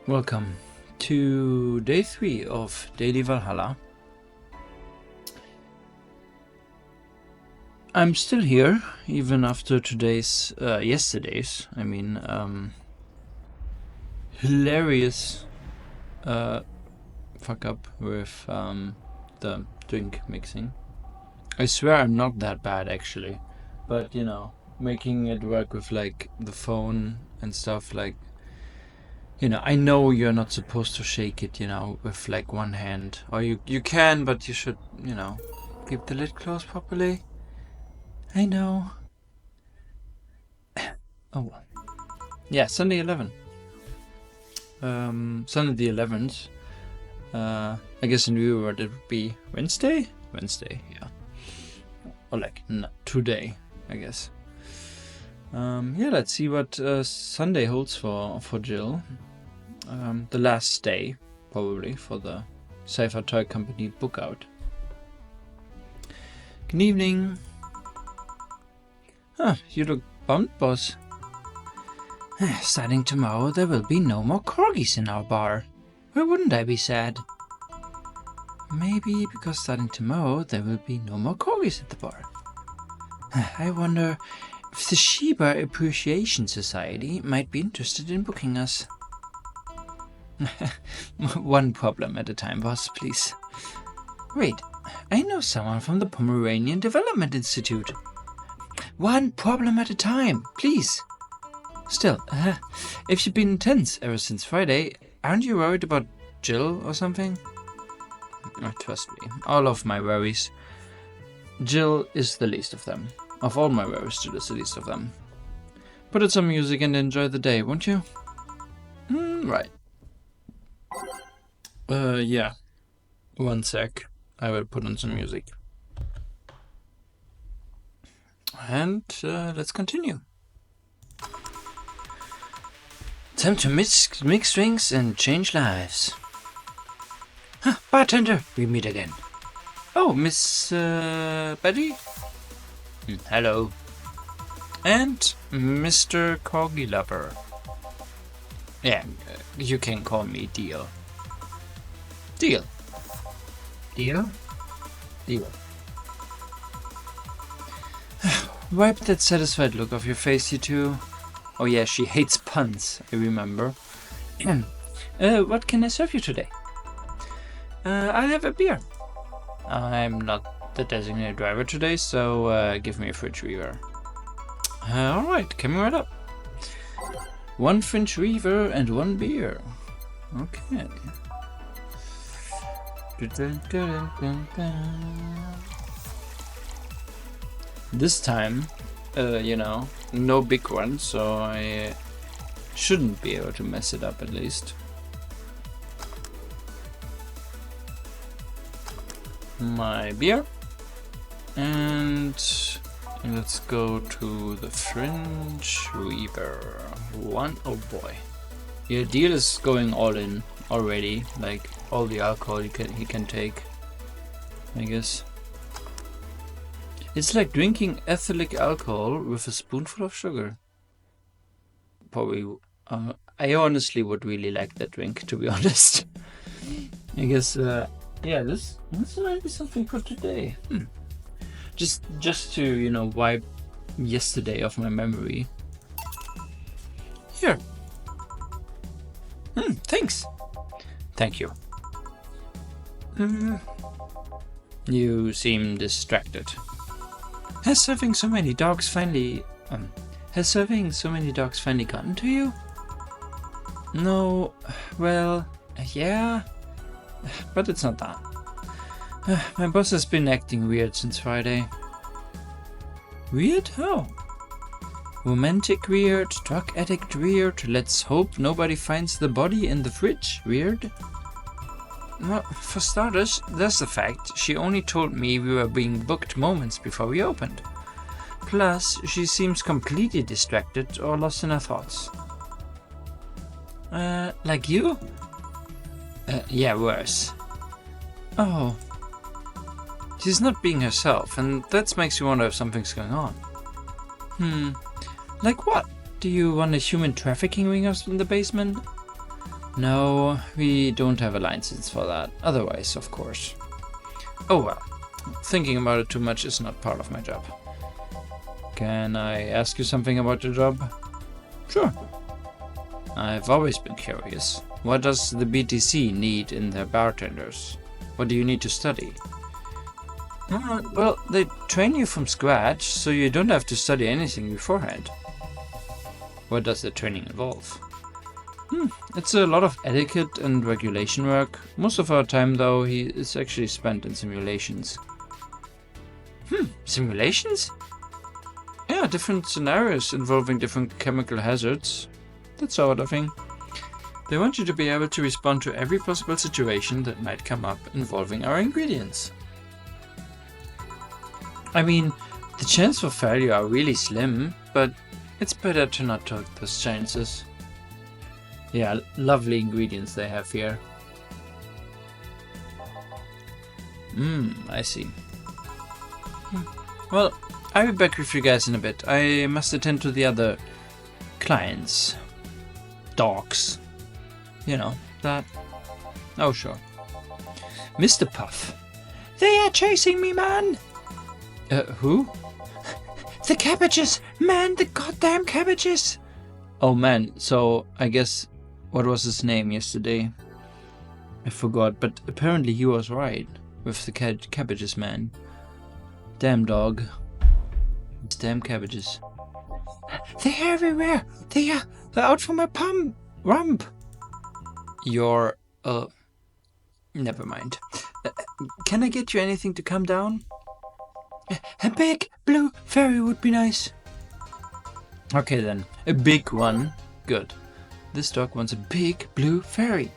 Welcome to day 3 of Daily Valhalla. I'm still here, even after yesterday's, hilarious fuck up with the drink mixing. I swear I'm not that bad actually, but you know, making it work with like the phone and stuff, like, you know, I know you're not supposed to shake it, you know, with like one hand, or you can, but you should, you know, keep the lid closed properly. I know. Oh well. Yeah, Sunday 11. Sunday the 11th. I guess in view it would be Wednesday? Wednesday, yeah. Or like today, I guess. Yeah, let's see what Sunday holds for Jill. The last day, probably, for the Cypher Toy Company book out. Good evening. Huh, you look bummed, boss. Starting tomorrow, there will be no more corgis in our bar. Why wouldn't I be sad? Maybe because starting tomorrow, there will be no more corgis at the bar. I wonder if the Shiba Appreciation Society might be interested in booking us. One problem at a time, boss, please. Wait, I know someone from the Pomeranian Development Institute. One problem at a time, please. Still, if you've been tense ever since Friday, aren't you worried about Jill or something? Oh, trust me, all of my worries. Jill is the least of them. Of all my worries, Jill is the least of them. Put on some music and enjoy the day, won't you? Right. Yeah. One sec. I will put on some music. And let's continue. Time to mix drinks and change lives. Bartender, we meet again. Oh, Miss Betty? Hello. And Mr. Corgi Lover. Yeah, you can call me Deal. Deal. Deal? Deal. Wipe that satisfied look off your face, you two. Oh yeah, she hates puns, I remember. What can I serve you today? I'll have a beer. I'm not the designated driver today, so give me a fridge reaver. Alright, coming right up. 1 French Reaver and 1 beer. Okay. This time, you know, no big one, so I shouldn't be able to mess it up at least. My beer. And let's go to the French Reaver. Oh boy. Your deal is going all in already, like all the alcohol he can take, I guess. It's like drinking ethylene alcohol with a spoonful of sugar. Probably, I honestly would really like that drink, to be honest. I guess, yeah, this might be something for today. Just to, you know, wipe yesterday off my memory. Here. Thanks. Thank you. You seem distracted. Has serving so many dogs finally gotten to you? No, well, yeah, but it's not that. My boss has been acting weird since Friday. Weird? How? Romantic weird, drug addict weird, let's hope nobody finds the body in the fridge weird. Well, for starters, there's the fact she only told me we were being booked moments before we opened. Plus, she seems completely distracted or lost in her thoughts. Like you? Yeah, worse. Oh. She's not being herself, and that makes you wonder if something's going on. Like what? Do you want a human trafficking ring in the basement? No, we don't have a license for that. Otherwise, of course. Oh well. Thinking about it too much is not part of my job. Can I ask you something about your job? Sure. I've always been curious. What does the BTC need in their bartenders? What do you need to study? Well, they train you from scratch, so you don't have to study anything beforehand. What does the training involve? It's a lot of etiquette and regulation work. Most of our time, though, is actually spent in simulations. Simulations? Yeah, different scenarios involving different chemical hazards. That sort of thing. They want you to be able to respond to every possible situation that might come up involving our ingredients. I mean, the chances for failure are really slim, but it's better to not take those chances. Yeah, lovely ingredients they have here. I see. Well, I'll be back with you guys in a bit. I must attend to the other clients. Dogs. You know, that. Oh, sure. Mr. Puff. They are chasing me, man! Who? The cabbages! Man, the goddamn cabbages! Oh man, so I guess, what was his name yesterday? I forgot, but apparently he was right with the cabbages, man. Damn dog. Damn cabbages. They're everywhere! They're out for my rump! You're, never mind. Can I get you anything to calm down? A big blue fairy would be nice. Okay then, a big one. Good. This dog wants a big blue fairy.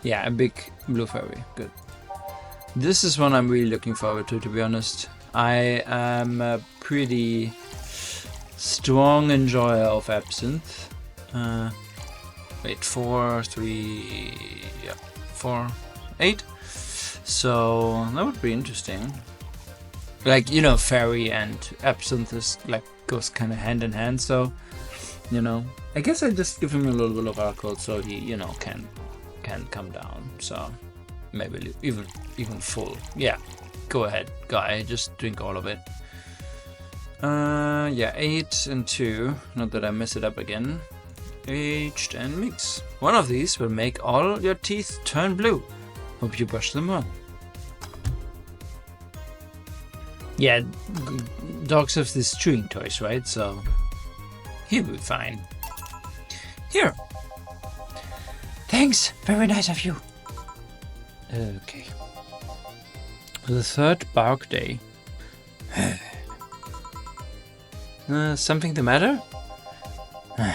Yeah, a big blue fairy. Good. This is one I'm really looking forward to be honest. I am a pretty strong enjoyer of absinthe. Wait, 4, 3, yeah, 4, 8. So that would be interesting. Like, you know, fairy and absinthe is like goes kind of hand in hand. So, you know, I guess I just give him a little bit of alcohol so he, you know, can come down. So maybe even full. Yeah, go ahead, guy. Just drink all of it. Yeah, 8 and 2. Not that I mess it up again. Aged and mix. One of these will make all your teeth turn blue. Hope you brush them well. Yeah, dogs have these chewing toys, right? So he'll be fine. Here. Thanks. Very nice of you. Okay. The third bark day. Something the matter?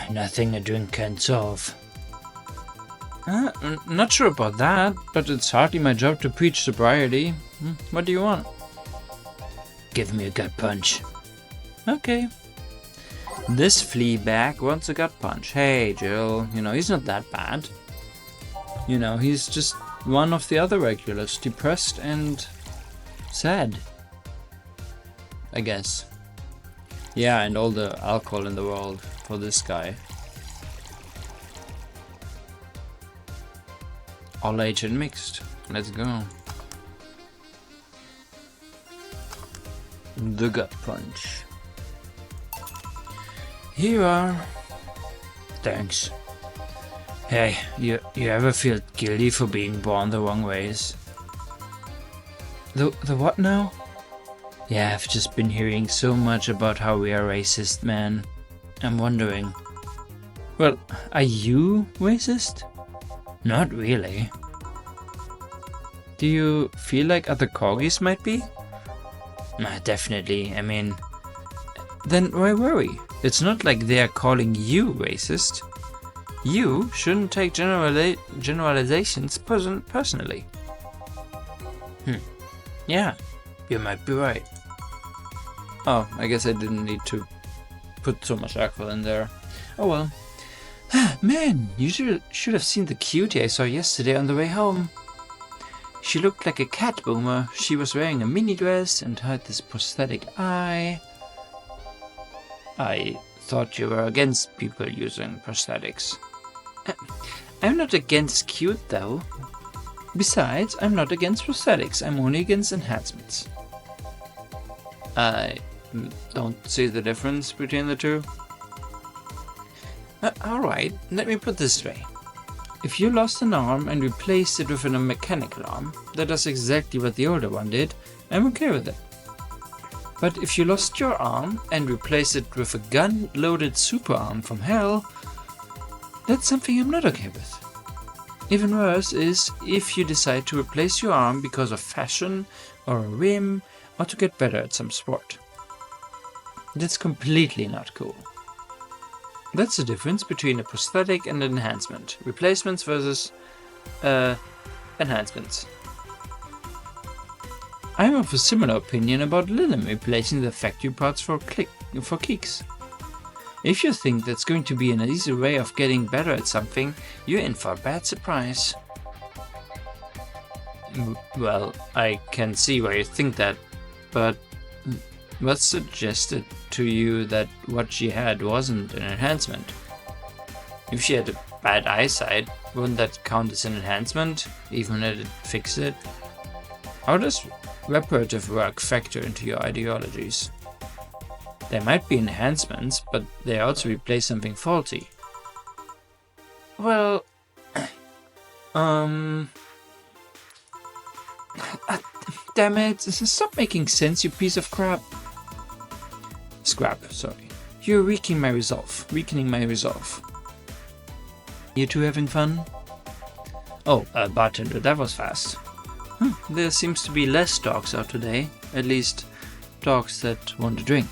Nothing a drink can solve. Not sure about that, but it's hardly my job to preach sobriety. What do you want? Give me a gut punch. Okay. This flea bag wants a gut punch. Hey, Jill, you know, he's not that bad. You know, he's just one of the other regulars, depressed and sad. I guess. Yeah, and all the alcohol in the world for this guy. All aged and mixed. Let's go. The gut punch. Here you are. Thanks. Hey, you ever feel guilty for being born the wrong ways? The what now? Yeah, I've just been hearing so much about how we are racist, man. I'm wondering. Well, are you racist? Not really. Do you feel like other corgis might be? Definitely, I mean... Then why worry? It's not like they're calling you racist. You shouldn't take generalizations personally. Yeah, you might be right. Oh, I guess I didn't need to put so much alcohol in there. Oh well. Man, you should have seen the cutie I saw yesterday on the way home. She looked like a cat boomer. She was wearing a mini dress and had this prosthetic eye. I thought you were against people using prosthetics. I'm not against cute though. Besides, I'm not against prosthetics, I'm only against enhancements. I don't see the difference between the two. Alright, let me put it this way. If you lost an arm and replaced it with a mechanical arm that does exactly what the older one did, I'm okay with it. But if you lost your arm and replaced it with a gun-loaded super arm from hell, that's something I'm not okay with. Even worse is if you decide to replace your arm because of fashion or a whim or to get better at some sport. That's completely not cool. That's the difference between a prosthetic and an enhancement. Replacements versus enhancements. I'm of a similar opinion about linen replacing the factory parts for kicks. If you think that's going to be an easy way of getting better at something, you're in for a bad surprise. Well, I can see why you think that, but what suggested to you that what she had wasn't an enhancement? If she had a bad eyesight, wouldn't that count as an enhancement, even if it fixed it? How does reparative work factor into your ideologies? There might be enhancements, but they also replace something faulty. Well, damn it, stop making sense, you piece of crap. Scrap, sorry. You're weakening my resolve. You two having fun? Oh, bartender, that was fast. There seems to be less dogs out today. At least, dogs that want to drink.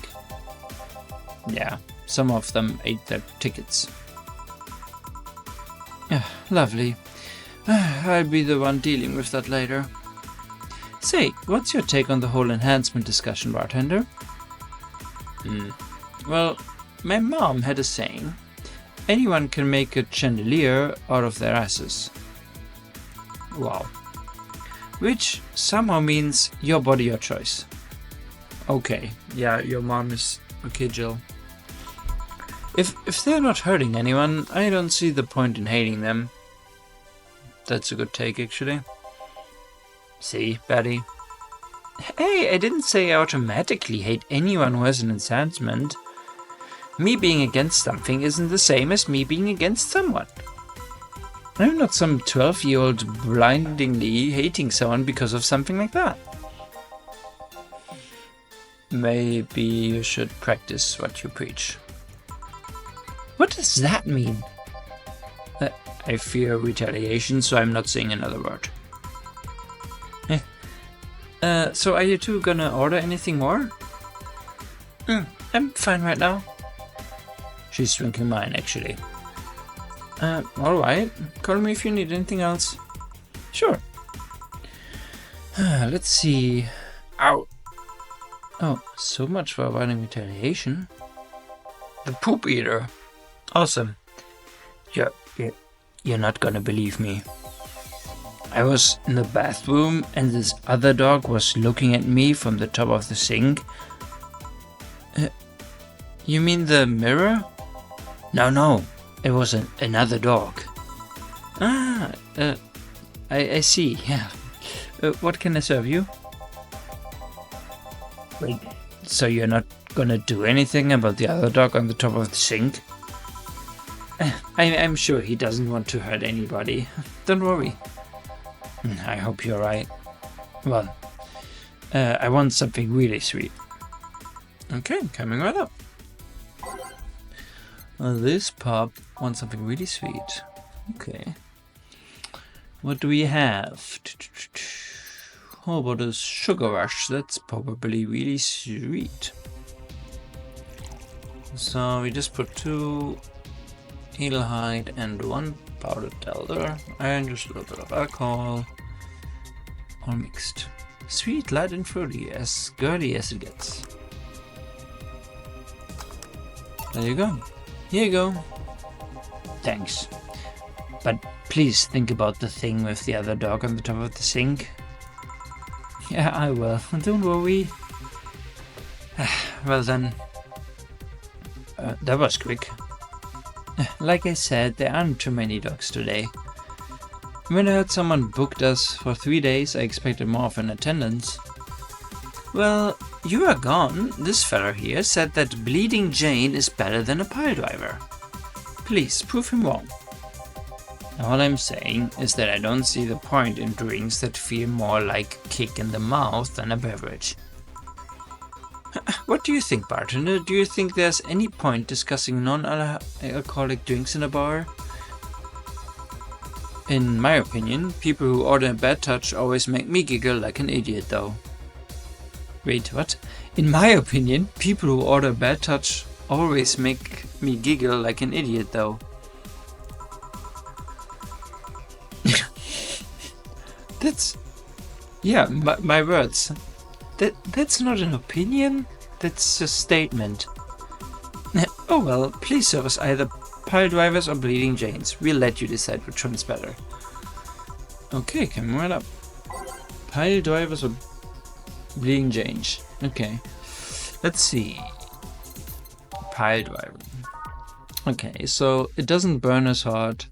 Yeah, some of them ate their tickets. Lovely. I'll be the one dealing with that later. Say, what's your take on the whole enhancement discussion, bartender? Well, my mom had a saying, anyone can make a chandelier out of their asses. Wow. Which somehow means your body, your choice. Okay, yeah, your mom is... Okay, Jill. If they're not hurting anyone, I don't see the point in hating them. That's a good take, actually. See, Betty? Hey, I didn't say I automatically hate anyone who has an enhancement. Me being against something isn't the same as me being against someone. I'm not some 12-year-old blindingly hating someone because of something like that. Maybe you should practice what you preach. What does that mean? I fear retaliation, so I'm not saying another word. So are you two gonna order anything more? I'm fine right now. She's drinking mine, actually. Alright. Call me if you need anything else. Sure. Let's see. Ow. Oh, so much for avoiding retaliation. The poop eater. Awesome. You're not gonna believe me. I was in the bathroom and this other dog was looking at me from the top of the sink. You mean the mirror? No. It was another dog. I see, yeah. What can I serve you? Wait, so you're not gonna do anything about the other dog on the top of the sink? I'm sure he doesn't want to hurt anybody. Don't worry. I hope you're right. Well, I want something really sweet. Okay, coming right up. This pup wants something really sweet. Okay. What do we have? How about a sugar rush? That's probably really sweet. So we just put 2 Edelheid and 1 powdered elder and just a little bit of alcohol. All mixed. Sweet, light and fruity, as girly as it gets. There you go. Here you go. Thanks. But please think about the thing with the other dog on the top of the sink. Yeah, I will. Don't worry. Well then. That was quick. Like I said, there aren't too many dogs today. When I heard someone booked us for 3 days, I expected more of an attendance. Well, you are gone. This fella here said that Bleeding Jane is better than a pile driver. Please, prove him wrong. All I'm saying is that I don't see the point in drinks that feel more like a kick in the mouth than a beverage. What do you think, bartender? Do you think there's any point discussing non-alcoholic drinks in a bar? In my opinion, people who order a bad touch always make me giggle like an idiot though. Wait, what? In my opinion, people who order a bad touch always make me giggle like an idiot though. That's... yeah, my words. That's not an opinion, that's a statement. Oh well, please serve us either pile drivers or Bleeding Janes. We'll let you decide which one's better. Okay, come right up. Pile drivers or Bleeding Janes. Okay. Let's see. Pile driver. Okay, so it doesn't burn as hard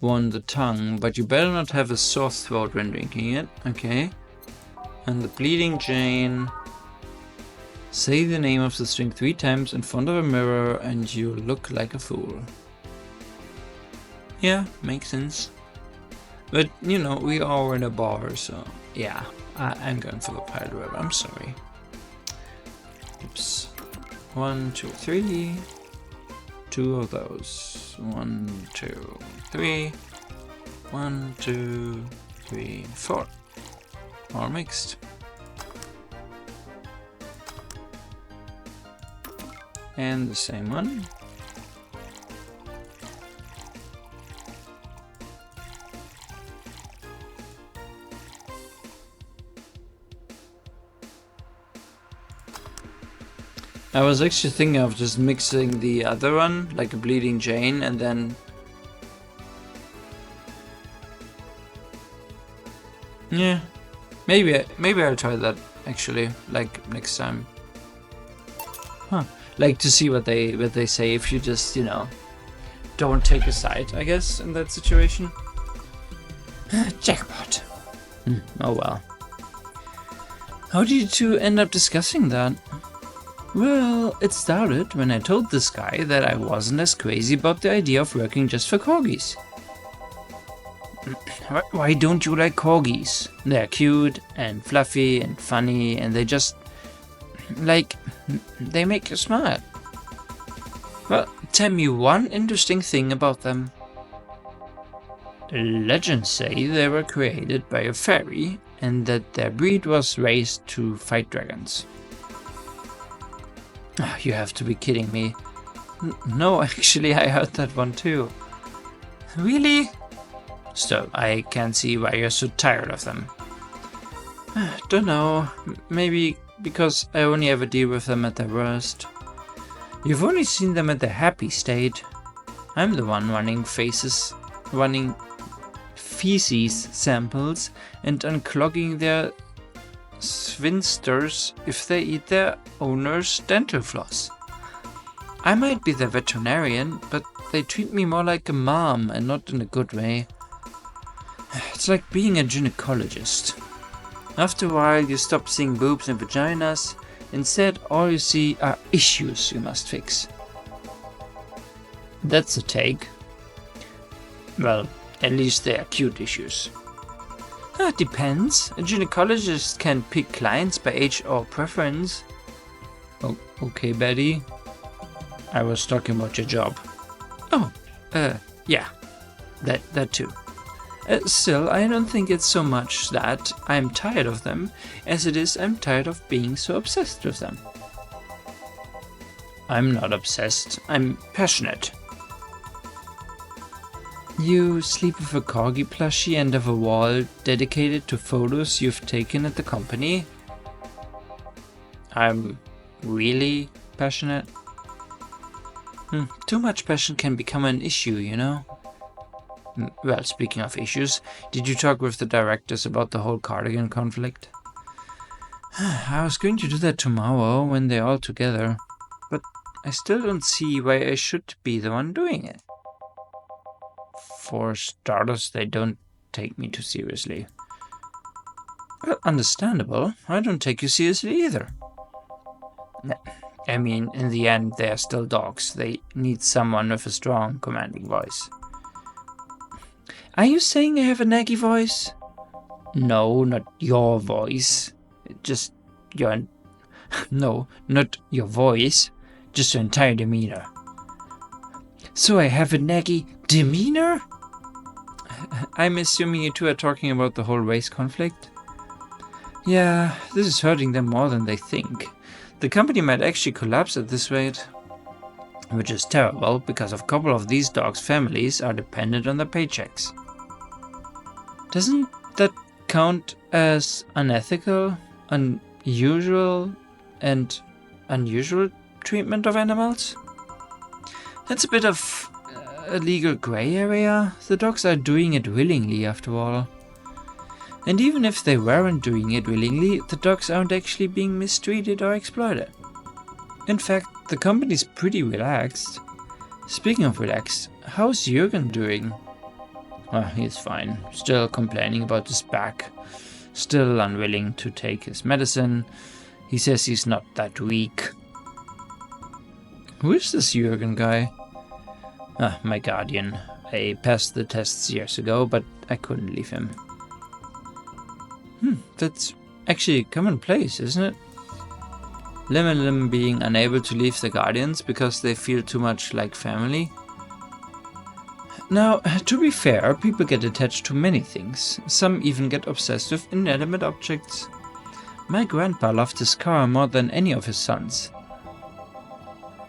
on the tongue, but you better not have a sore throat when drinking it. Okay. And the Bleeding Jane. Say the name of the string 3 times in front of a mirror and you look like a fool. Yeah, makes sense. But, you know, we are in a bar, so yeah, I'm going for the pile driver. I'm sorry. Oops. 1, 2, 3. 2 of those. 1, 2, 3. 1, 2, 3, 4. All mixed. And the same one. I was actually thinking of just mixing the other one, like a Bleeding Jane, and then... yeah, maybe I'll try that actually, like next time. Huh. Like to see what they say if you just, you know, don't take a side, I guess, in that situation. Jackpot. Oh well. How did you two end up discussing that? Well, it started when I told this guy that I wasn't as crazy about the idea of working just for corgis. Why don't you like corgis? They're cute and fluffy and funny and they just... like, they make you smile. Well, tell me one interesting thing about them. Legends say they were created by a fairy and that their breed was raised to fight dragons. Oh, you have to be kidding me. No, actually I heard that one too. Really? Still, I can't see why you're so tired of them. Don't know, maybe because I only ever deal with them at their worst. You've only seen them at their happy state. I'm the one running feces samples and unclogging their sphincters if they eat their owner's dental floss. I might be their veterinarian, but they treat me more like a mom and not in a good way. It's like being a gynecologist. After a while you stop seeing boobs and vaginas, instead all you see are issues you must fix. That's a take. Well, at least they are cute issues. It depends. A gynecologist can pick clients by age or preference. Oh, okay, Betty. I was talking about your job. Oh, yeah. That too. Still, I don't think it's so much that I'm tired of them, as it is I'm tired of being so obsessed with them. I'm not obsessed, I'm passionate. You sleep with a corgi plushie and have a wall dedicated to photos you've taken at the company? I'm really passionate? Too much passion can become an issue, you know? Well, speaking of issues, did you talk with the directors about the whole cardigan conflict? I was going to do that tomorrow when they're all together, but I still don't see why I should be the one doing it. For starters, they don't take me too seriously. Well, understandable. I don't take you seriously either. I mean, in the end, they are still dogs. They need someone with a strong, commanding voice. Are you saying I have a naggy voice? No, not your voice. Just your... No, not your voice. Just your entire demeanor. So I have a naggy demeanor? I'm assuming you two are talking about the whole race conflict? Yeah, this is hurting them more than they think. The company might actually collapse at this rate. Which is terrible, because a couple of these dogs' families are dependent on their paychecks. Doesn't that count as unethical, unusual treatment of animals? That's a bit of a legal grey area. The dogs are doing it willingly, after all. And even if they weren't doing it willingly, the dogs aren't actually being mistreated or exploited. In fact, the company's pretty relaxed. Speaking of relaxed, how's Jürgen doing? Well, he's fine. Still complaining about his back. Still unwilling to take his medicine. He says he's not that weak. Who is this Jürgen guy? My guardian. I passed the tests years ago, but I couldn't leave him. That's actually commonplace, isn't it? Lim and Lim being unable to leave the guardians because they feel too much like family. Now, to be fair, people get attached to many things. Some even get obsessed with inanimate objects. My grandpa loved his car more than any of his sons.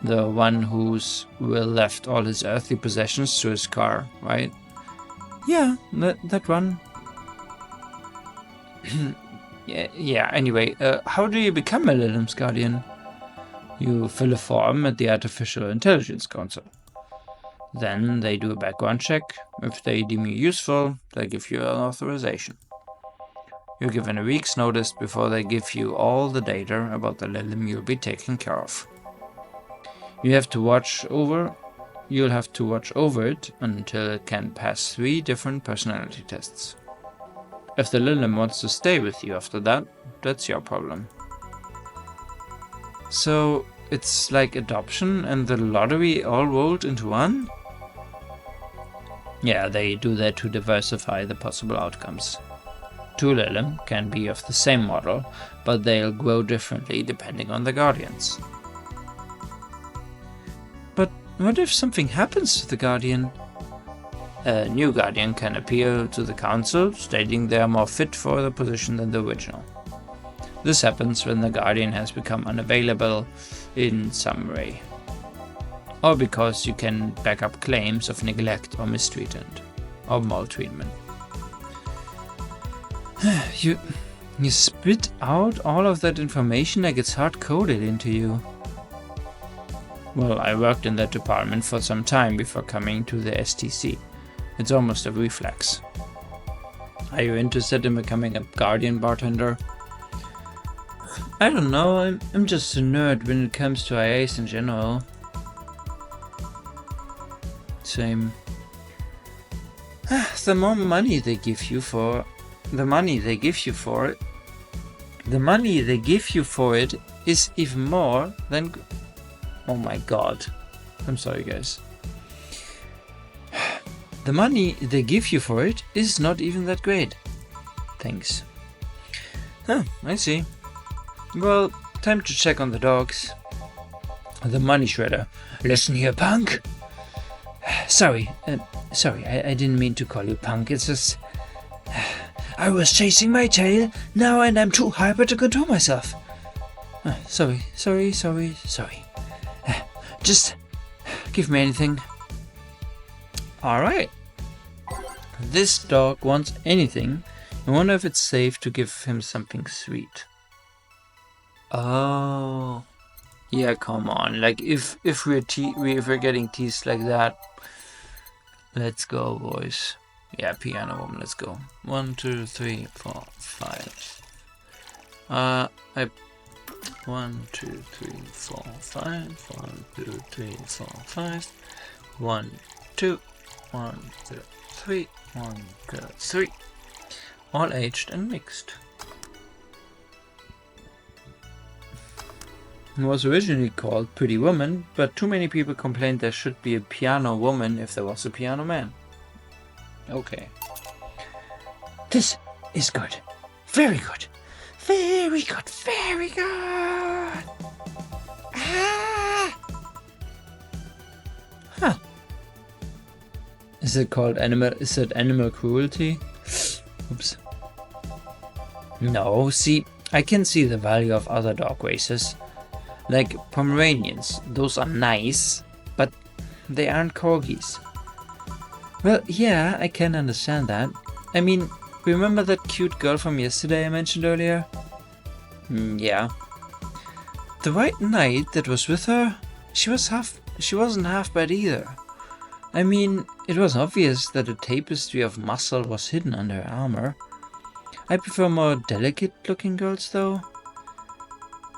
The one who's will left all his earthly possessions to his car, right? Yeah, that one. Yeah, anyway, how do you become a Lilim's guardian? You fill a form at the Artificial Intelligence Council. Then they do a background check. If they deem you useful, they give you an authorization. You're given a week's notice before they give you all the data about the Lilim you'll be taking care of. You'll have to watch over it until it can pass 3 different personality tests. If the Lilim wants to stay with you after that, that's your problem. So, it's like adoption and the lottery all rolled into one? Yeah, they do that to diversify the possible outcomes. 2 Lilim can be of the same model, but they'll grow differently depending on the guardians. But what if something happens to the guardian? A new guardian can appeal to the council, stating they are more fit for the position than the original. This happens when the guardian has become unavailable in some way, or because you can back up claims of neglect or mistreatment, or maltreatment. You spit out all of that information like it's hard-coded into you. Well, I worked in that department for some time before coming to the STC. It's almost a reflex. Are you interested in becoming a guardian bartender? I don't know, I'm just a nerd when it comes to IAs in general. Same. The more money they give you for it is even more than... Oh my god. I'm sorry, guys. The money they give you for it is not even that great. Thanks. I see. Well, time to check on the dogs. The money shredder. Listen here, punk. Sorry, I didn't mean to call you punk. It's just... I was chasing my tail now and I'm too hyper to control myself. Sorry. Just give me anything. Alright. This dog wants anything. I wonder if it's safe to give him something sweet. Oh. Yeah, come on. Like, if we're getting teased like that, let's go, boys. Yeah, piano woman, let's go. 1, 2, 3, 4, 5. 1, 2, 3, 4, 5. 1, 2, 3, 4, 5. 1, 2. 1, 2, 3. 1, 2, 3. All aged and mixed. It was originally called Pretty Woman, but too many people complained there should be a piano woman if there was a piano man. Okay. This is good. Very good. Very good. Very good. Ah! Huh. Is it called animal? Is it animal cruelty? Oops. No, see, I can see the value of other dog races. Like Pomeranians, those are nice, but they aren't corgis. Well, yeah, I can understand that. I mean, remember that cute girl from yesterday I mentioned earlier? Yeah. The white knight that was with her, she wasn't half bad either. I mean, it was obvious that a tapestry of muscle was hidden under her armor. I prefer more delicate looking girls though.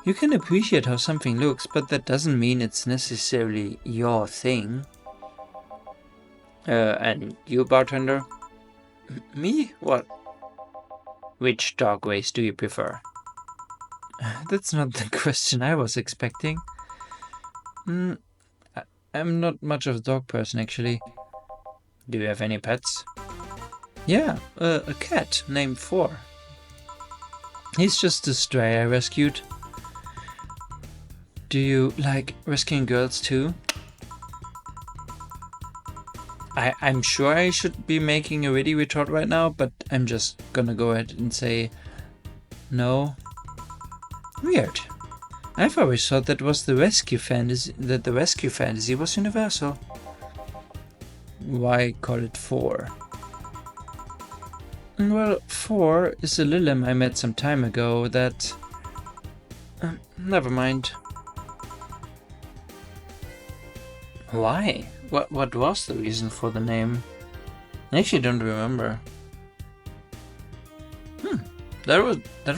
You can appreciate how something looks, but that doesn't mean it's necessarily your thing. And you, bartender? Me? What? Which dog race do you prefer? That's not the question I was expecting. I'm not much of a dog person, actually. Do you have any pets? Yeah, a cat named Four. He's just a stray I rescued. Do you like rescuing girls too? I'm sure I should be making a witty retort right now, but I'm just gonna go ahead and say no. Weird. I've always thought that the rescue fantasy was universal. Why call it Four? Well, Four is a Lillim I met some time ago that... never mind. Why? What was the reason for the name? I actually don't remember. That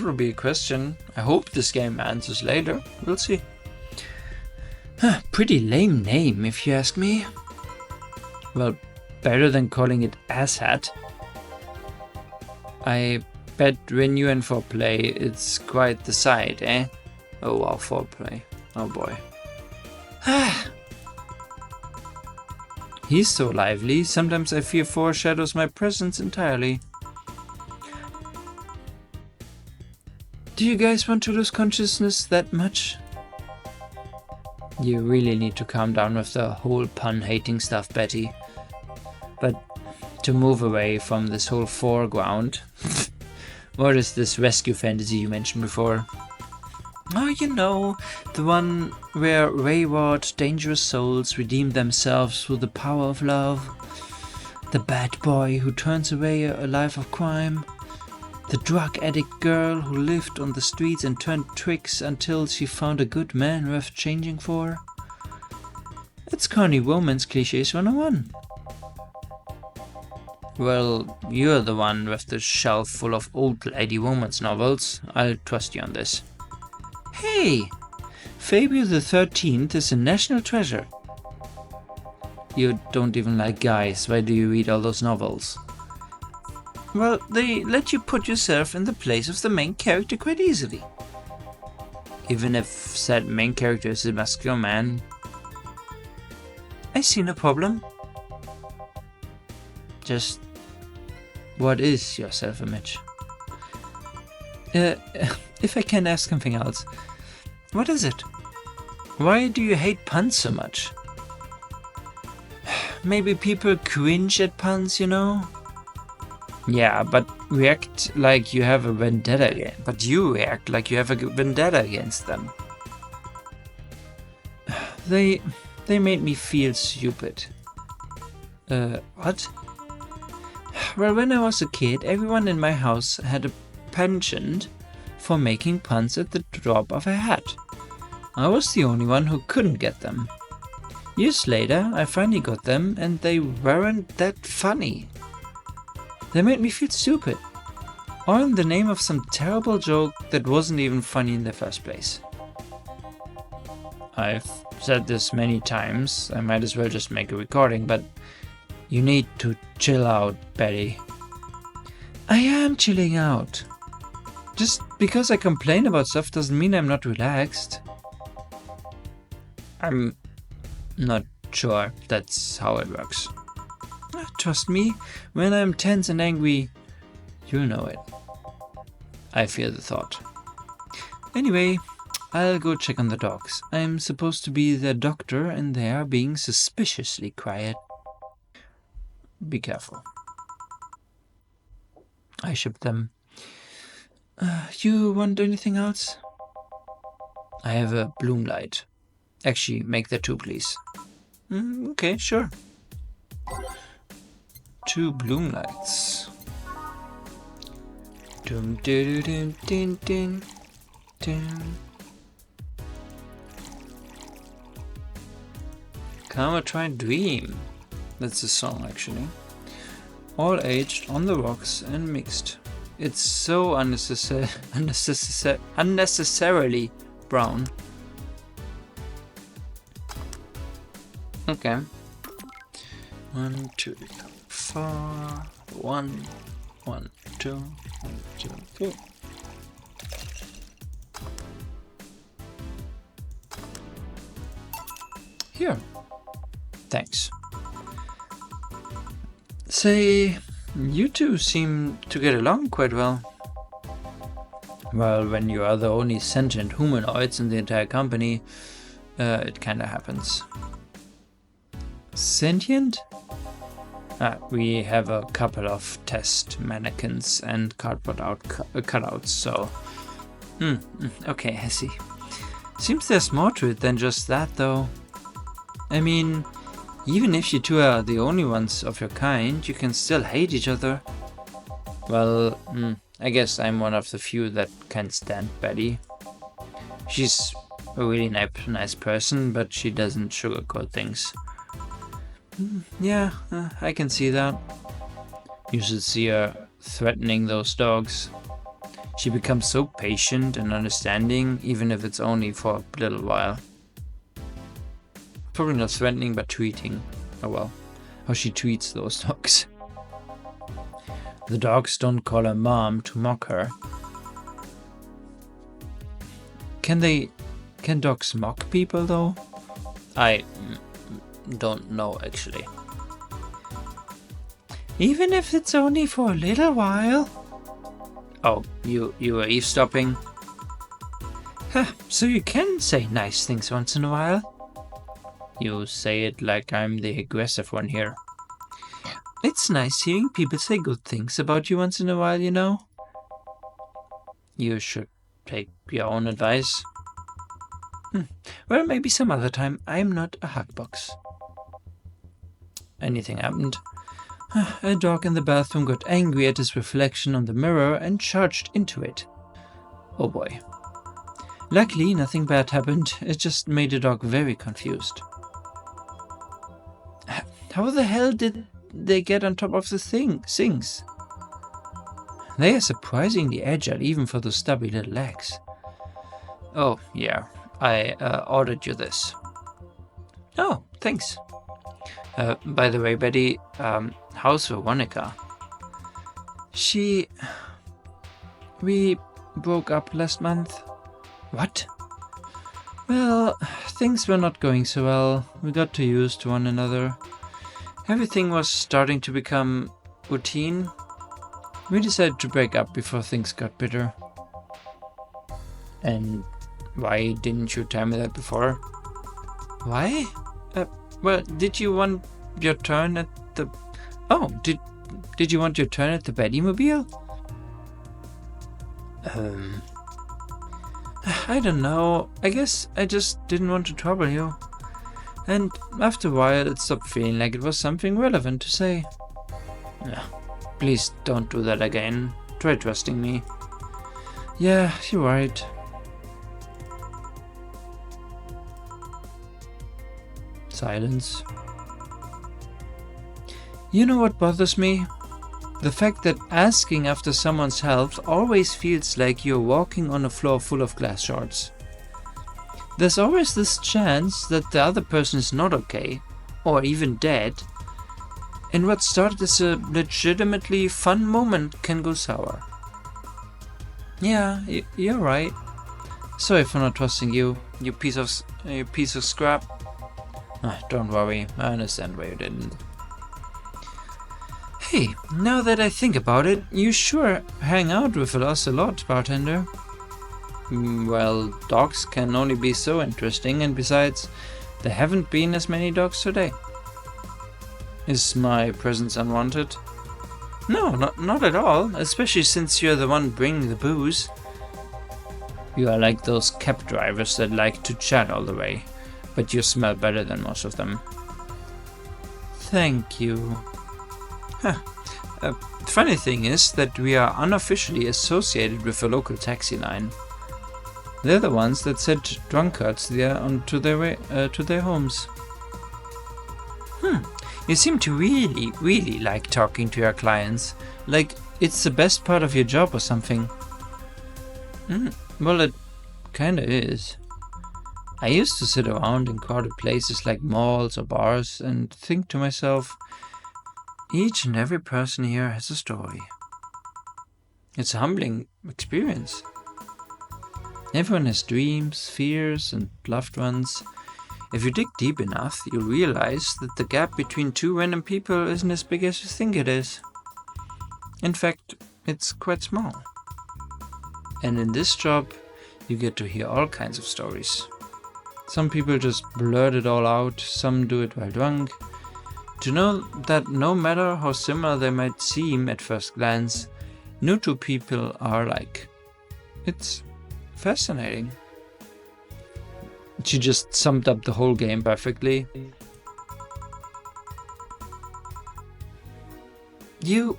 would be a question. I hope this game answers later. We'll see. Pretty lame name, if you ask me. Well, better than calling it Asshat. I bet when you and Four play, it's quite the sight, eh? Oh wow, foreplay. Oh boy. He's so lively, sometimes I fear foreshadows my presence entirely. Do you guys want to lose consciousness that much? You really need to calm down with the whole pun-hating stuff, Betty. But to move away from this whole foreground, what is this rescue fantasy you mentioned before? Oh, you know, the one where wayward, dangerous souls redeem themselves through the power of love. The bad boy who turns away a life of crime. The drug addict girl who lived on the streets and turned tricks until she found a good man worth changing for. It's corny romance cliches 101. Well, you're the one with the shelf full of old lady romance novels. I'll trust you on this. Hey! Fabio the 13th is a national treasure. You don't even like guys, why do you read all those novels? Well, they let you put yourself in the place of the main character quite easily. Even if said main character is a muscular man. I see no problem. Just, what is your self-image? If I can ask something else, what is it? Why do you hate puns so much? Maybe people cringe at puns, you know? Yeah, but react like you have a vendetta against. But you react like you have a vendetta against them. They made me feel stupid. What? Well, when I was a kid, everyone in my house had a penchant for making puns at the drop of a hat. I was the only one who couldn't get them. Years later, I finally got them, and they weren't that funny. They made me feel stupid, all in the name of some terrible joke that wasn't even funny in the first place. I've said this many times, I might as well just make a recording, but You need to chill out, Betty. I am chilling out. Just because I complain about stuff doesn't mean I'm not relaxed. I'm not sure that's how it works. Trust me, when I'm tense and angry, you'll know it. I fear the thought. Anyway, I'll go check on the dogs. I'm supposed to be their doctor and they are being suspiciously quiet. Be careful. I ship them. You want anything else? I have a bloom light. Actually, make that 2, please. Okay, sure. 2 bloom lights. Dum dum dum dum dum dum. Come and try and dream. That's the song, actually. All aged on the rocks and mixed. It's so unnecessarily brown. Okay. 1, 2, 4, 1, 1, 2, 1, 2, 3. Here. Thanks. Say, you two seem to get along quite well. Well, when you are the only sentient humanoids in the entire company, it kinda happens. Sentient? We have a couple of test mannequins and cardboard cutouts, so... okay, I see. Seems there's more to it than just that, though. I mean, even if you two are the only ones of your kind, you can still hate each other. Well, I guess I'm one of the few that can stand Betty. She's a really nice person, but she doesn't sugarcoat things. Yeah, I can see that. You should see her threatening those dogs. She becomes so patient and understanding, even if it's only for a little while. Probably not threatening, but tweeting. Oh well, how she tweets those dogs. The dogs don't call her mom to mock her. Can dogs mock people though? I don't know actually. Even if it's only for a little while? Oh, you were eavesdropping? So you can say nice things once in a while? You say it like I'm the aggressive one here. It's nice hearing people say good things about you once in a while, you know? You should take your own advice. Well, maybe some other time. I'm not a hugbox. Anything happened? A dog in the bathroom got angry at his reflection on the mirror and charged into it. Oh boy. Luckily, nothing bad happened. It just made the dog very confused. How the hell did they get on top of the things? They are surprisingly agile, even for those stubby little legs. Oh, yeah. I ordered you this. Oh, thanks. By the way, Betty, how's Veronica? We broke up last month. What? Well, things were not going so well. We got too used to one another. Everything was starting to become routine. We decided to break up before things got bitter. And why didn't you tell me that before? Why? Well, did you want your turn at the... Oh, did you want your turn at the Bettymobile? I don't know. I guess I just didn't want to trouble you. And after a while, it stopped feeling like it was something relevant to say. Please don't do that again. Try trusting me. Yeah, you're right. Silence. You know what bothers me? The fact that asking after someone's help always feels like you're walking on a floor full of glass shards. There's always this chance that the other person is not okay, or even dead, And what started as a legitimately fun moment can go sour. Yeah, you're right. Sorry for not trusting you, you piece of scrap. Don't worry, I understand why you didn't. Hey, now that I think about it, you sure hang out with us a lot, bartender. Well, dogs can only be so interesting, and besides, there haven't been as many dogs today. Is my presence unwanted? No, not at all, especially since you're the one bringing the booze. You are like those cab drivers that like to chat all the way, but you smell better than most of them. Thank you. Huh. Funny thing is that we are unofficially associated with the local taxi line. They're the ones that sent drunkards there onto their way to their homes. You seem to really like talking to your clients, like it's the best part of your job or something. Well, it kinda is. I used to sit around in crowded places like malls or bars and think to myself, each and every person here has a story. It's a humbling experience. Everyone has dreams, fears, and loved ones. If you dig deep enough, you'll realize that the gap between two random people isn't as big as you think it is. In fact, it's quite small. And in this job, you get to hear all kinds of stories. Some people just blurt it all out, some do it while drunk. To know that no matter how similar they might seem at first glance, no two people are alike. It's fascinating. She just summed up the whole game perfectly. You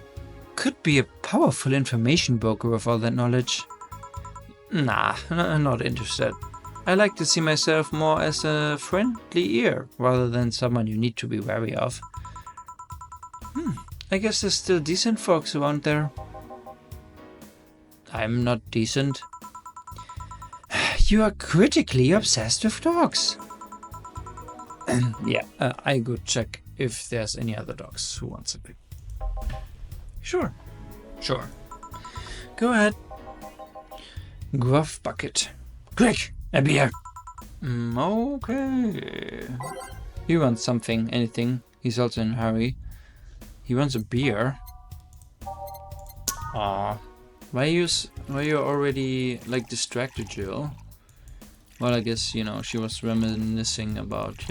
could be a powerful information broker with all that knowledge. Nah, not interested. I like to see myself more as a friendly ear rather than someone you need to be wary of. I guess there's still decent folks around there. I'm not decent. You are critically obsessed with dogs. Yeah, I go check if there's any other dogs who wants a pic. Sure. Go ahead. Gruff bucket. Quick, a beer. Okay. He wants something, anything. He's also in a hurry. He wants a beer. Aw. Why you already like distracted, Jill? Well, I guess, she was reminiscing about,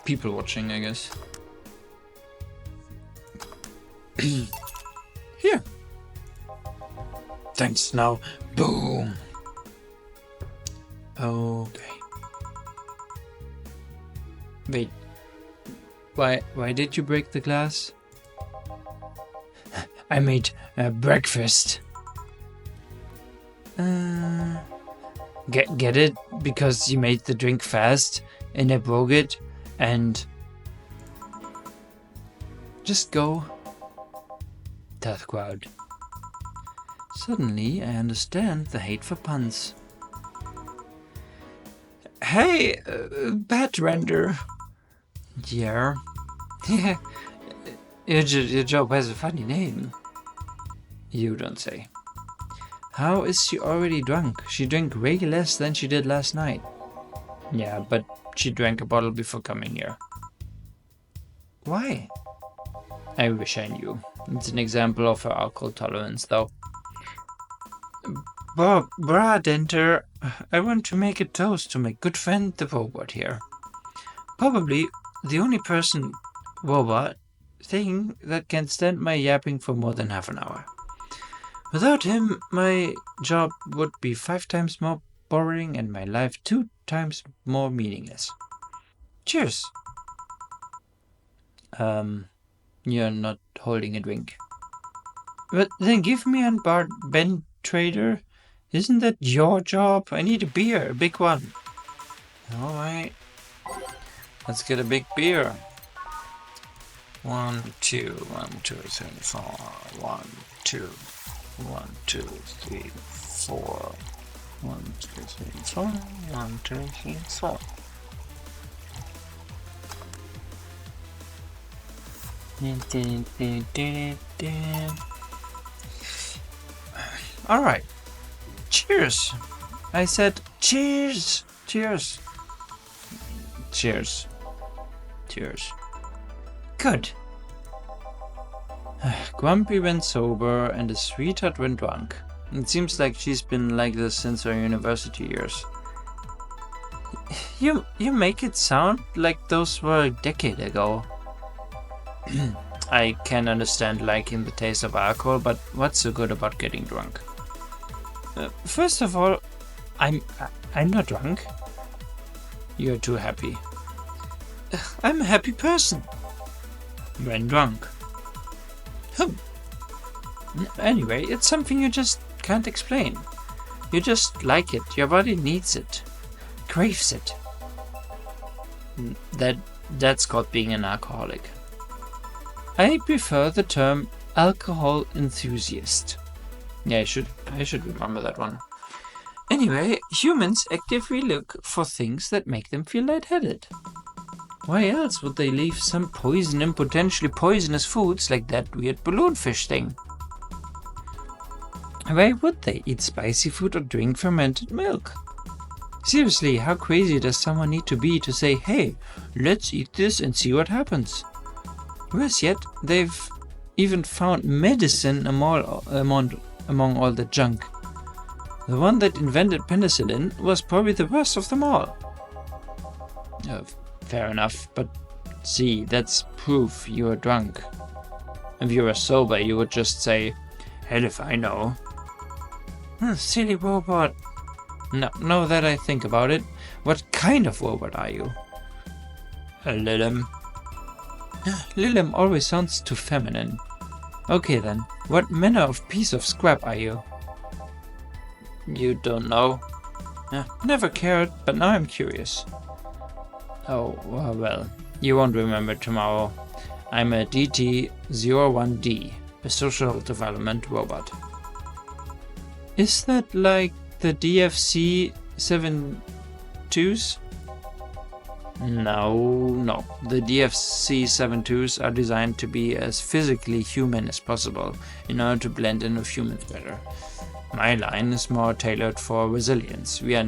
people watching, I guess. Here. Thanks, now. Boom. Okay. Wait. Why did you break the glass? I made breakfast. Get it? Because you made the drink fast and I broke it and... Just go. Tough crowd. Suddenly I understand the hate for puns. Hey, Bat Render. Yeah. Your job has a funny name. You don't say. How is she already drunk? She drank way less than she did last night. Yeah, but she drank a bottle before coming here. Why? I wish I knew. It's an example of her alcohol tolerance, though. Denter, I want to make a toast to my good friend the robot here. Probably the only person, robot, thing that can stand my yapping for more than half an hour. Without him, my job would be 5 times more boring and my life 2 times more meaningless. Cheers. You're not holding a drink. But then give me a Ben Trader. Isn't that your job? I need a beer, a big one. Alright. Let's get a big beer. 1, 2, 1, 2, 3, 4. 1, 2. 1, 2, 3, 4. 1, 2, 3, 4. 1, 2, 3, 4. Alright. Cheers! I said cheers! Cheers! Cheers. Cheers. Good. Grumpy went sober and the sweetheart went drunk. It seems like she's been like this since her university years. You make it sound like those were a decade ago. I can understand liking the taste of alcohol, but what's so good about getting drunk? First of all, I'm not drunk. You're too happy. I'm a happy person. When drunk. Anyway, it's something you just can't explain. You just like it. Your body needs it. Craves it. That's called being an alcoholic. I prefer the term alcohol enthusiast. Yeah, I should remember that one. Anyway, humans actively look for things that make them feel lightheaded. Why else would they leave some poison in potentially poisonous foods like that weird balloonfish thing? Why would they eat spicy food or drink fermented milk? Seriously, how crazy does someone need to be to say, hey, let's eat this and see what happens? Worse yet, they've even found medicine among all the junk. The one that invented penicillin was probably the worst of them all. Fair enough, but see, that's proof you were drunk. If you were sober, you would just say, hell if I know. Silly robot. Now that I think about it, what kind of robot are you? A Lilim. Lilim always sounds too feminine. Okay then, what manner of piece of scrap are you? You don't know? Never cared, but now I'm curious. Oh, well, you won't remember tomorrow. I'm a DT-01D, a social development robot. Is that like the DFC-72s? No. The DFC-72s are designed to be as physically human as possible in order to blend in with humans better. My line is more tailored for resilience. We are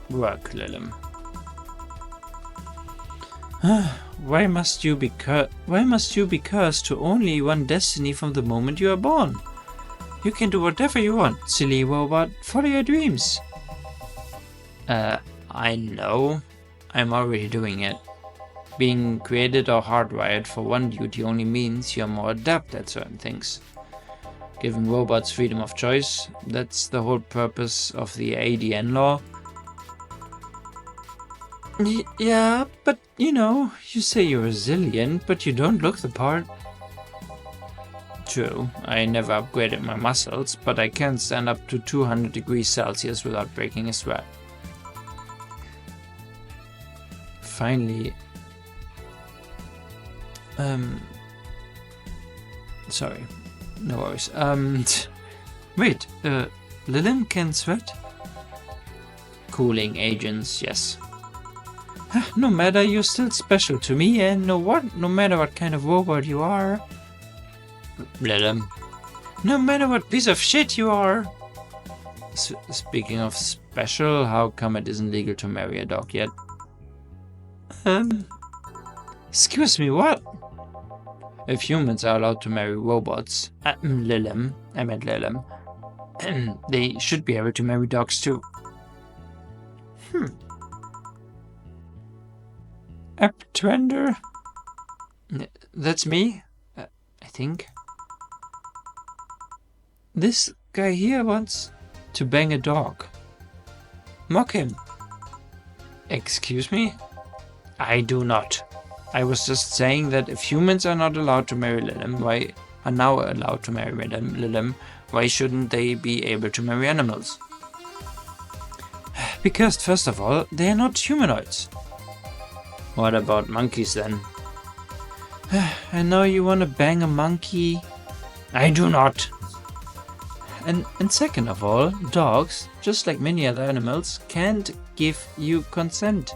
work, Lilim. Why must you be cursed to only one destiny from the moment you are born? You can do whatever you want, silly robot. Follow your dreams. I know. I'm already doing it. Being created or hardwired for one duty only means you're more adept at certain things. Giving robots freedom of choice, that's the whole purpose of the ADN law. Yeah, but you know, you say you're resilient, but you don't look the part. True, I never upgraded my muscles, but I can stand up to 200 degrees Celsius without breaking a sweat. Finally... Sorry, no worries. Wait, Lilim can sweat? Cooling agents, yes. No matter, you're still special to me, and no matter what kind of robot you are. Lilim. No matter what piece of shit you are. Speaking of special, how come it isn't legal to marry a dog yet? Excuse me, what? If humans are allowed to marry robots, Lilim, I meant Lilim, they should be able to marry dogs too. Uptrender? That's me, I think. This guy here wants to bang a dog. Mock him. Excuse me? I do not. I was just saying that if humans are not allowed to marry Lilim, why shouldn't they be able to marry animals? Because, first of all, they are not humanoids. What about monkeys then? I know you want to bang a monkey. I do not. And second of all, dogs, just like many other animals, can't give you consent.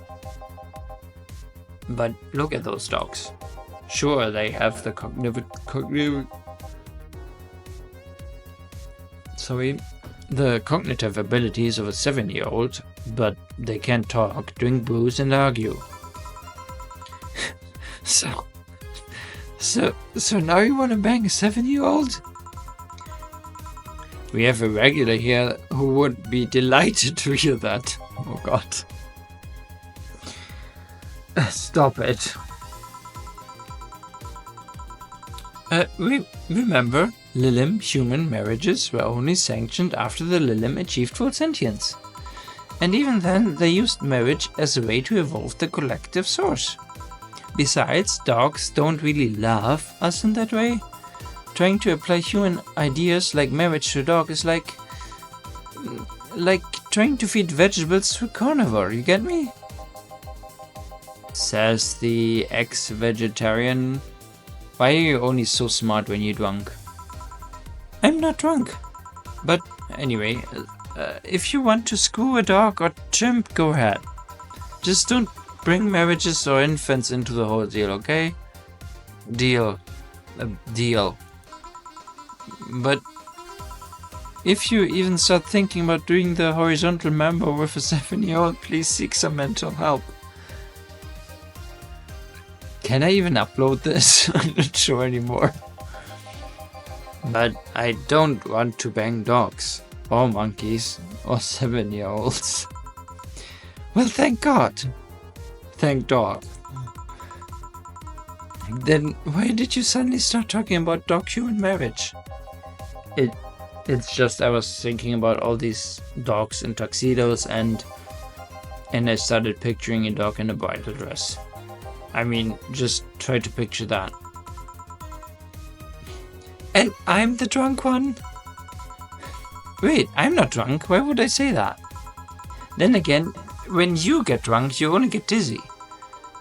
But look at those dogs. Sure, they have the cognitive abilities of a 7-year-old, but they can't talk, drink booze, and argue. So now you want to bang a 7-year-old? We have a regular here who would be delighted to hear that. Oh god. Stop it. Remember, Lilim human marriages were only sanctioned after the Lilim achieved full sentience. And even then, they used marriage as a way to evolve the collective source. Besides, dogs don't really love us in that way. Trying to apply human ideas like marriage to a dog is like trying to feed vegetables to a carnivore, you get me? Says the ex-vegetarian. Why are you only so smart when you're drunk? I'm not drunk. But anyway, if you want to screw a dog or chimp, go ahead. Just don't bring marriages or infants into the whole deal, okay? Deal. Deal. But if you even start thinking about doing the horizontal member with a 7-year-old, please seek some mental help. Can I even upload this? I'm not sure anymore. But I don't want to bang dogs, or monkeys, or 7-year-olds. Well, thank God. Thank dog. Then why did you suddenly start talking about dog-human marriage? It's just I was thinking about all these dogs in tuxedos and I started picturing a dog in a bridal dress. I mean, just try to picture that. And I'm the drunk one? Wait, I'm not drunk. Why would I say that? Then again, when you get drunk, you only get dizzy.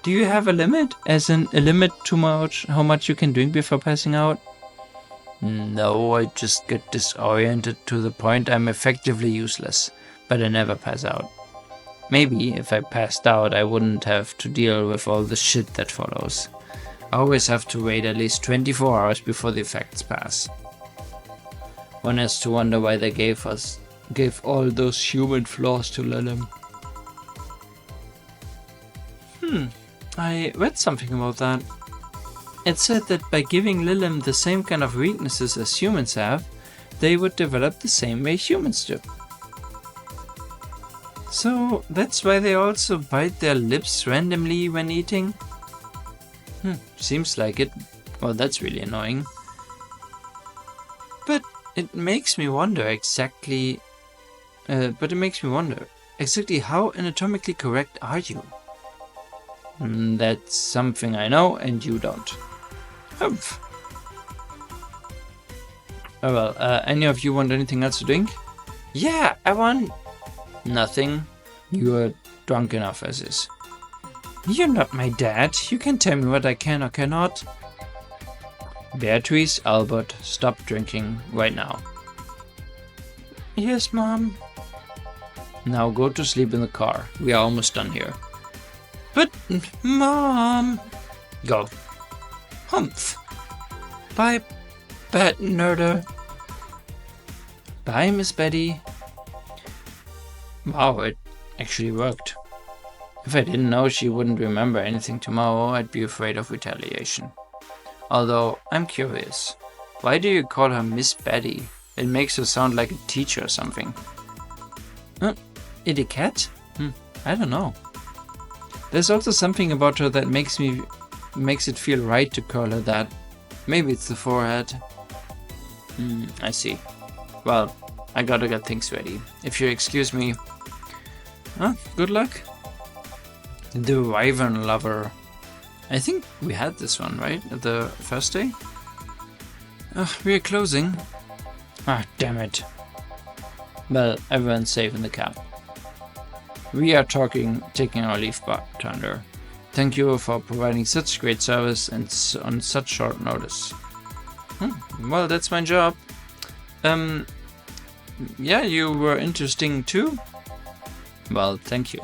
Do you have a limit? As in, a limit to how much you can drink before passing out? No, I just get disoriented to the point I'm effectively useless, but I never pass out. Maybe if I passed out, I wouldn't have to deal with all the shit that follows. I always have to wait at least 24 hours before the effects pass. One has to wonder why they gave all those human flaws to Lilim. I read something about that. It said that by giving Lilim the same kind of weaknesses as humans have, they would develop the same way humans do. So that's why they also bite their lips randomly when eating? Seems like it. Well, that's really annoying. But it makes me wonder exactly how anatomically correct are you? That's something I know and you don't. Humph. Oh well, any of you want anything else to drink? Yeah, I want... Nothing. You're drunk enough as is. You're not my dad. You can tell me what I can or cannot. Beatrice, Albert, stop drinking right now. Yes, Mom. Now go to sleep in the car. We are almost done here. But, Mom... Go. Humph. Bye, bad nerder. Bye, Miss Betty. Wow, it actually worked. If I didn't know she wouldn't remember anything tomorrow, I'd be afraid of retaliation. Although, I'm curious. Why do you call her Miss Betty? It makes her sound like a teacher or something. Etiquette? I don't know. There's also something about her that makes it feel right to call her that. Maybe it's the forehead. I see. Well, I gotta get things ready. If you excuse me. Good luck. The Wyvern Lover. I think we had this one, right? The first day? We're closing. Damn it. Well, everyone's safe in the cab. We are taking our leave, bartender. Thank you for providing such great service and on such short notice. Well, that's my job. Yeah, you were interesting too. Well, thank you.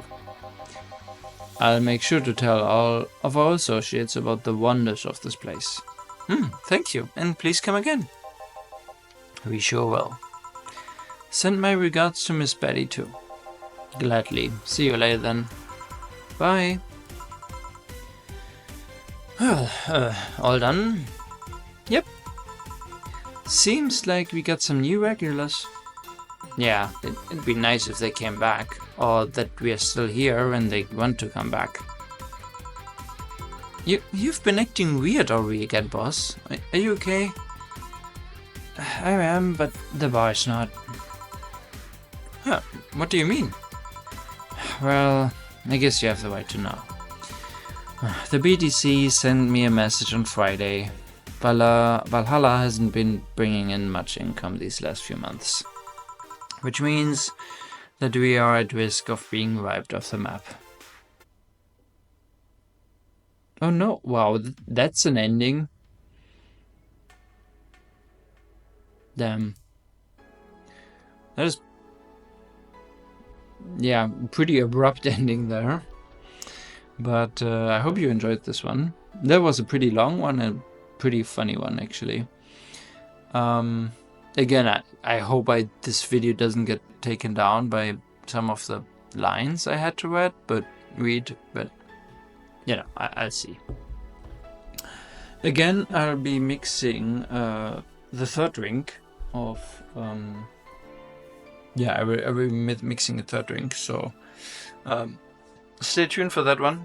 I'll make sure to tell all of our associates about the wonders of this place. Thank you, and please come again. We sure will. Send my regards to Miss Betty too. Gladly. See you later then. Bye. Well, all done? Yep. Seems like we got some new regulars. Yeah, it'd be nice if they came back, or that we are still here and they want to come back. You've been acting weird over again, boss. Are you okay? I am, but the bar's not. Huh, what do you mean? Well, I guess you have the right to know. The BTC sent me a message on Friday. Valhalla hasn't been bringing in much income these last few months. Which means that we are at risk of being wiped off the map. Oh no, wow, that's an ending. Damn. That is... yeah, pretty abrupt ending there. But I hope you enjoyed this one. That was a pretty long one and pretty funny one, actually. Again, I hope this video doesn't get taken down by some of the lines I had to read, but you know, I'll see. Again, I'll be mixing the third drink of yeah, I will be mixing a third drink, so stay tuned for that one,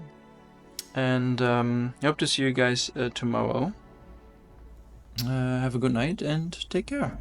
and I hope to see you guys tomorrow. Have a good night and take care.